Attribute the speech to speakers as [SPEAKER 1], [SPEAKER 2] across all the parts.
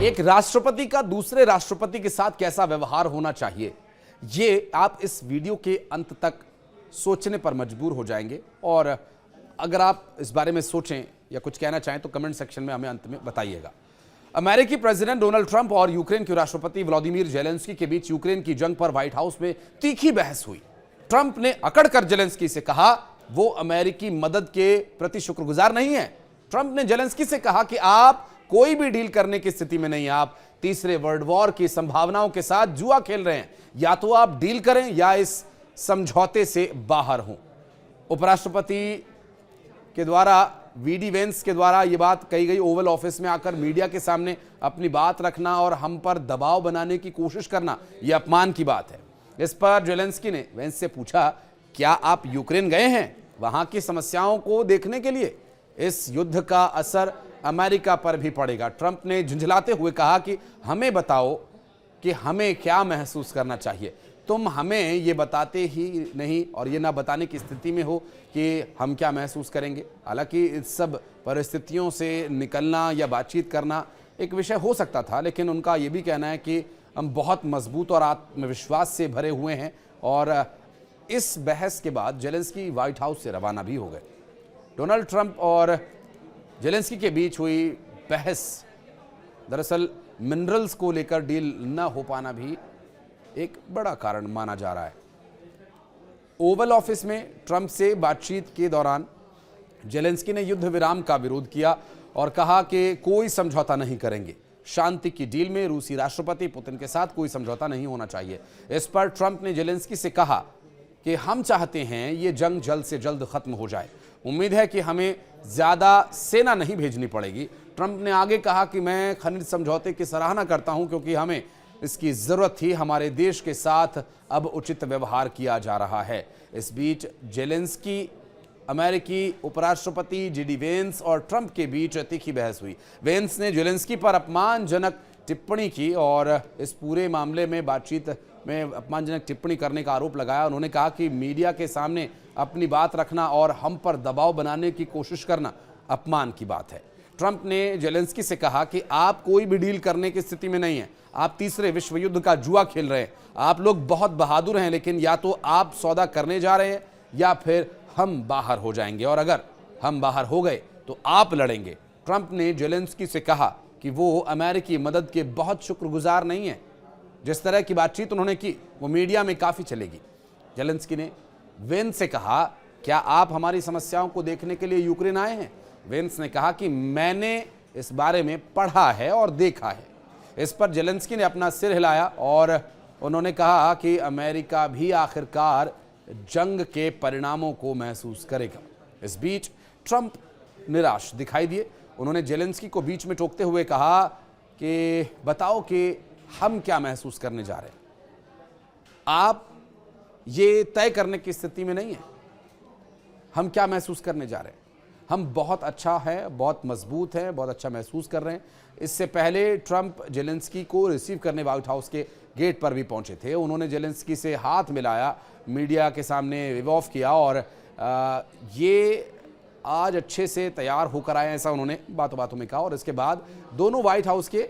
[SPEAKER 1] एक राष्ट्रपति का दूसरे राष्ट्रपति के साथ कैसा व्यवहार होना चाहिए, ये आप इस वीडियो के अंत तक सोचने पर मजबूर हो जाएंगे। और अगर आप इस बारे में सोचें या कुछ कहना चाहें तो कमेंट सेक्शन में हमें अंत में बताइएगा। अमेरिकी प्रेसिडेंट डोनाल्ड ट्रंप और यूक्रेन के राष्ट्रपति व्लादिमीर जेलेंस्की के बीच यूक्रेन की जंग पर व्हाइट हाउस में तीखी बहस हुई। ट्रंप ने अकड़कर जेलेंस्की से कहा वो अमेरिकी मदद के प्रति शुक्रगुजार नहीं है। ट्रंप ने जेलेंस्की से कहा कि आप कोई भी डील करने की स्थिति में नहीं, आप तीसरे वर्ल्ड वॉर की संभावनाओं के साथ जुआ खेल रहे हैं। या तो आप डील करें या इस समझौते से बाहर हों। उपराष्ट्रपति के द्वारा वीडी वेंस के द्वारा यह बात कही गई। ओवल ऑफिस में आकर मीडिया के सामने अपनी बात रखना और हम पर दबाव बनाने की कोशिश करना यह अपमान की बात है। इस पर जेलेंस्की ने वेंस से पूछा, क्या आप यूक्रेन गए हैं वहां की समस्याओं को देखने के लिए? इस युद्ध का असर अमेरिका पर भी पड़ेगा। ट्रंप ने झुंझलाते हुए कहा कि हमें बताओ कि हमें क्या महसूस करना चाहिए। तुम हमें ये बताते ही नहीं और ये ना बताने की स्थिति में हो कि हम क्या महसूस करेंगे। हालांकि इस सब परिस्थितियों से निकलना या बातचीत करना एक विषय हो सकता था, लेकिन उनका ये भी कहना है कि हम बहुत मजबूत और आत्मविश्वास से भरे हुए हैं। और इस बहस के बाद जेलेंस्की व्हाइट हाउस से रवाना भी हो गए। डोनाल्ड ट्रंप और जेलेंस्की के बीच हुई बहस दरअसल मिनरल्स को लेकर डील न हो पाना भी एक बड़ा कारण माना जा रहा है। ओवल ऑफिस में ट्रंप से बातचीत के दौरान जेलेंस्की ने युद्ध विराम का विरोध किया और कहा कि कोई समझौता नहीं करेंगे। शांति की डील में रूसी राष्ट्रपति पुतिन के साथ कोई समझौता नहीं होना चाहिए। इस पर ट्रंप ने जेलेंस्की से कहा कि हम चाहते हैं ये जंग जल्द से जल्द खत्म हो जाए। उम्मीद है कि हमें ज्यादा सेना नहीं भेजनी पड़ेगी। ट्रंप ने आगे कहा कि मैं खनिज समझौते की सराहना करता हूं क्योंकि हमें इसकी जरूरत थी। हमारे देश के साथ अब उचित व्यवहार किया जा रहा है। इस बीच जेलेंस्की, अमेरिकी उपराष्ट्रपति जेडी वेंस और ट्रंप के बीच तीखी बहस हुई। वेंस ने जेलेंस्की पर अपमानजनक टिप्पणी की और इस पूरे मामले में बातचीत में अपमानजनक टिप्पणी करने का आरोप लगाया। उन्होंने कहा कि मीडिया के सामने अपनी बात रखना और हम पर दबाव बनाने की कोशिश करना अपमान की बात है। ट्रंप ने जेलेंस्की से कहा कि आप कोई भी डील करने की स्थिति में नहीं हैं। आप तीसरे विश्व युद्ध का जुआ खेल रहे हैं। आप लोग बहुत बहादुर हैं, लेकिन या तो आप सौदा करने जा रहे हैं या फिर हम बाहर हो जाएंगे, और अगर हम बाहर हो गए तो आप लड़ेंगे। ट्रंप ने जेलेंस्की से कहा कि वो अमेरिकी मदद के बहुत शुक्रगुजार नहीं है। जिस तरह की बातचीत उन्होंने की वो मीडिया में काफी चलेगी। जेलेंस्की ने वेंस से कहा, क्या आप हमारी समस्याओं को देखने के लिए यूक्रेन आए हैं? वेंस ने कहा कि मैंने इस बारे में पढ़ा है और देखा है। इस पर जेलेंस्की ने अपना सिर हिलाया और उन्होंने कहा कि अमेरिका भी आखिरकार जंग के परिणामों को महसूस करेगा। इस बीच ट्रंप निराश दिखाई दिए। उन्होंने जेलेंस्की को बीच में टोकते हुए कहा कि बताओ कि हम क्या महसूस करने जा रहे हैं। आप ये तय करने की स्थिति में नहीं है हम क्या महसूस करने जा रहे हैं। हम बहुत अच्छा है, बहुत मजबूत है, बहुत अच्छा महसूस कर रहे हैं। इससे पहले ट्रंप जेलेंस्की को रिसीव करने व्हाइट हाउस के गेट पर भी पहुंचे थे। उन्होंने जेलेंस्की से हाथ मिलाया, मीडिया के सामने वेव ऑफ किया और ये आज अच्छे से तैयार होकर आए, ऐसा उन्होंने बातों बातों में कहा। और इसके बाद दोनों व्हाइट हाउस के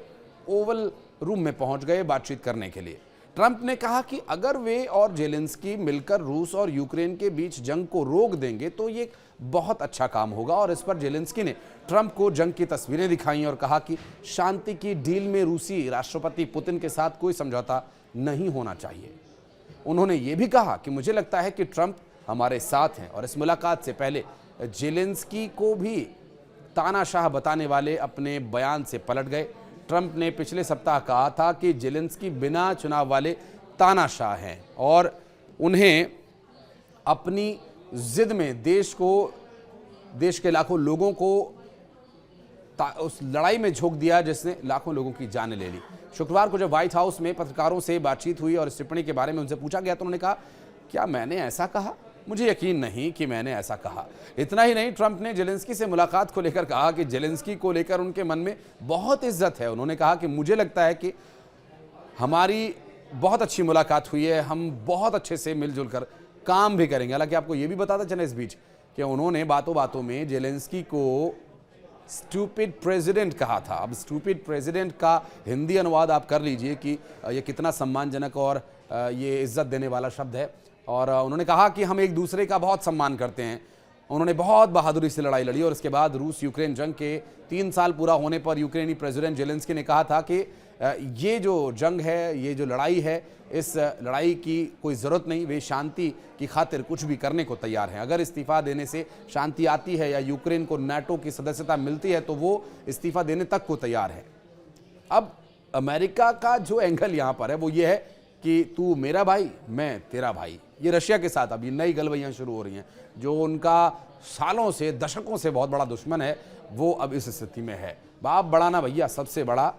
[SPEAKER 1] ओवल रूम में पहुंच गए बातचीत करने के लिए। ट्रंप ने कहा कि अगर वे और जेलेंस्की मिलकर रूस और यूक्रेन के बीच जंग को रोक देंगे तो ये बहुत अच्छा काम होगा। और इस पर जेलेंस्की ने ट्रंप को जंग की तस्वीरें दिखाई और कहा कि शांति की डील में रूसी राष्ट्रपति पुतिन के साथ कोई समझौता नहीं होना चाहिए। उन्होंने ये भी कहा कि मुझे लगता है कि ट्रंप हमारे साथ हैं। और इस मुलाकात से पहले जेलेंस्की को भी तानाशाह बताने वाले अपने बयान से पलट गए। ट्रंप ने पिछले सप्ताह कहा था कि जेलेंस्की बिना चुनाव वाले तानाशाह हैं और उन्हें अपनी जिद में देश के लाखों लोगों को उस लड़ाई में झोंक दिया जिसने लाखों लोगों की जानें ले ली। शुक्रवार को जब व्हाइट हाउस में पत्रकारों से बातचीत हुई और इस टिप्पणी के बारे में उनसे पूछा गया तो उन्होंने कहा, क्या मैंने ऐसा कहा? मुझे यकीन नहीं कि मैंने ऐसा कहा। इतना ही नहीं, ट्रंप ने जेलेंस्की से मुलाकात को लेकर कहा कि जेलेंस्की को लेकर उनके मन में बहुत इज्जत है। उन्होंने कहा कि मुझे लगता है कि हमारी बहुत अच्छी मुलाकात हुई है, हम बहुत अच्छे से मिलजुल कर काम भी करेंगे। हालांकि आपको यह भी बताता चला इस बीच कि उन्होंने बातों बातों में जेलेंस्की को स्टूपिड प्रेसिडेंट कहा था। अब स्टूपिड प्रेसिडेंट का हिंदी अनुवाद आप कर लीजिए कि ये कितना सम्मानजनक और ये इज्जत देने वाला शब्द है। और उन्होंने कहा कि हम एक दूसरे का बहुत सम्मान करते हैं। उन्होंने बहुत बहादुरी से लड़ाई लड़ी और इसके बाद रूस यूक्रेन जंग के 3 साल पूरा होने पर यूक्रेनी प्रेसिडेंट जेलेंस्की ने कहा था कि ये जो जंग है, ये जो लड़ाई है, इस लड़ाई की कोई ज़रूरत नहीं, वे शांति की खातिर कुछ भी करने को तैयार हैं। अगर इस्तीफ़ा देने से शांति आती है या यूक्रेन को नाटो की सदस्यता मिलती है तो वो इस्तीफ़ा देने तक को तैयार है। अब अमेरिका का जो एंगल यहाँ पर है वो ये है कि तू मेरा भाई, मैं तेरा भाई। ये रशिया के साथ अभी नई गलबैयाँ शुरू हो रही हैं। जो उनका सालों से, दशकों से बहुत बड़ा दुश्मन है, वो अब इस स्थिति में है। बाप बड़ा ना भैया, सबसे बड़ा।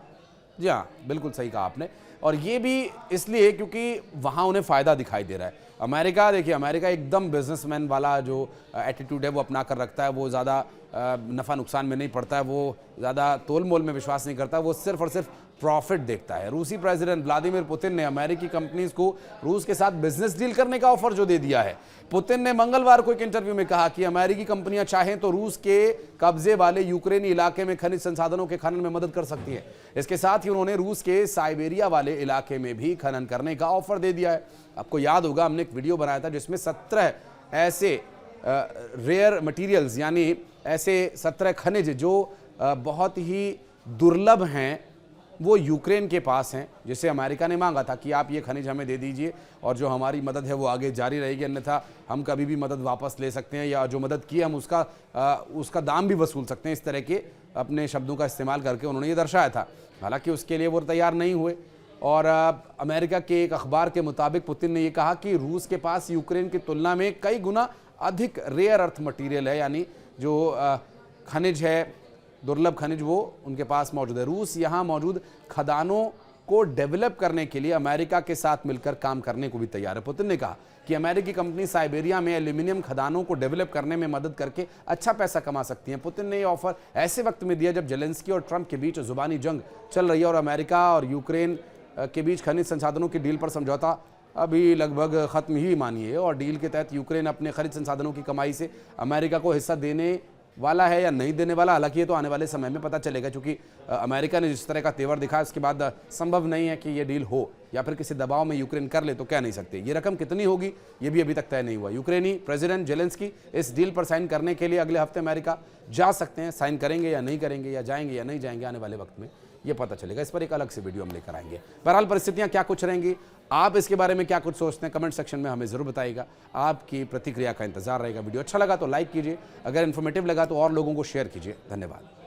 [SPEAKER 1] जी हाँ, बिल्कुल सही कहा आपने। और ये भी इसलिए क्योंकि वहाँ उन्हें फ़ायदा दिखाई दे रहा है। अमेरिका, देखिए, अमेरिका एकदम बिजनेसमैन वाला जो एटीट्यूड है वो अपना कर रखता है। वो ज़्यादा नफ़ा नुकसान में नहीं पड़ता है, वो ज़्यादा तोल मोल में विश्वास नहीं करता, वो सिर्फ और सिर्फ प्रॉफिट देखता है। रूसी प्रेसिडेंट व्लादिमीर पुतिन ने अमेरिकी कंपनीज को रूस के साथ बिजनेस डील करने का ऑफर जो दे दिया है। पुतिन ने मंगलवार को एक इंटरव्यू में कहा कि अमेरिकी कंपनियां चाहें तो रूस के कब्जे वाले यूक्रेनी इलाके में खनिज संसाधनों के खनन में मदद कर सकती है। इसके साथ ही उन्होंने रूस के साइबेरिया वाले इलाके में भी खनन करने का ऑफर दे दिया है। आपको याद होगा, हमने एक वीडियो बनाया था जिसमें 17 ऐसे रेयर मटीरियल्स, यानी ऐसे 17 खनिज जो बहुत ही दुर्लभ हैं, वो यूक्रेन के पास हैं, जिसे अमेरिका ने मांगा था कि आप ये खनिज हमें दे दीजिए और जो हमारी मदद है वो आगे जारी रहेगी, अन्यथा हम कभी भी मदद वापस ले सकते हैं या जो मदद की हम उसका दाम भी वसूल सकते हैं। इस तरह के अपने शब्दों का इस्तेमाल करके उन्होंने ये दर्शाया था। हालांकि उसके लिए वो तैयार नहीं हुए। और अमेरिका के एक अखबार के मुताबिक पुतिन ने ये कहा कि रूस के पास यूक्रेन की तुलना में कई गुना अधिक रेयर अर्थ मटीरियल है, यानी जो खनिज है, दुर्लभ खनिज, वो उनके पास मौजूद है। रूस यहाँ मौजूद खदानों को डेवलप करने के लिए अमेरिका के साथ मिलकर काम करने को भी तैयार है। पुतिन ने कहा कि अमेरिकी कंपनी साइबेरिया में एल्यूमिनियम खदानों को डेवलप करने में मदद करके अच्छा पैसा कमा सकती हैं। पुतिन ने यह ऑफर ऐसे वक्त में दिया जब जेलेंस्की और ट्रंप के बीच जुबानी जंग चल रही है और अमेरिका और यूक्रेन के बीच खनिज संसाधनों की डील पर समझौता अभी लगभग ख़त्म ही मानिए। और डील के तहत यूक्रेन अपने खनिज संसाधनों की कमाई से अमेरिका को हिस्सा देने वाला है या नहीं देने वाला, हालांकि ये तो आने वाले समय में पता चलेगा, क्योंकि अमेरिका ने जिस तरह का तेवर दिखाया उसके बाद संभव नहीं है कि ये डील हो या फिर किसी दबाव में यूक्रेन कर ले तो कह नहीं सकते। ये रकम कितनी होगी ये भी अभी तक तय नहीं हुआ। यूक्रेनी प्रेसिडेंट जेलेंस्की इस डील पर साइन करने के लिए अगले हफ्ते अमेरिका जा सकते हैं। साइन करेंगे या नहीं करेंगे, या जाएंगे या नहीं जाएंगे, आने वाले वक्त में ये पता चलेगा। इस पर एक अलग से वीडियो हम लेकर आएंगे। बहरहाल परिस्थितियां क्या कुछ रहेंगी, आप इसके बारे में क्या कुछ सोचते हैं, कमेंट सेक्शन में हमें जरूर बताइएगा। आपकी प्रतिक्रिया का इंतजार रहेगा। वीडियो अच्छा लगा तो लाइक कीजिए, अगर इन्फॉर्मेटिव लगा तो और लोगों को शेयर कीजिए। धन्यवाद।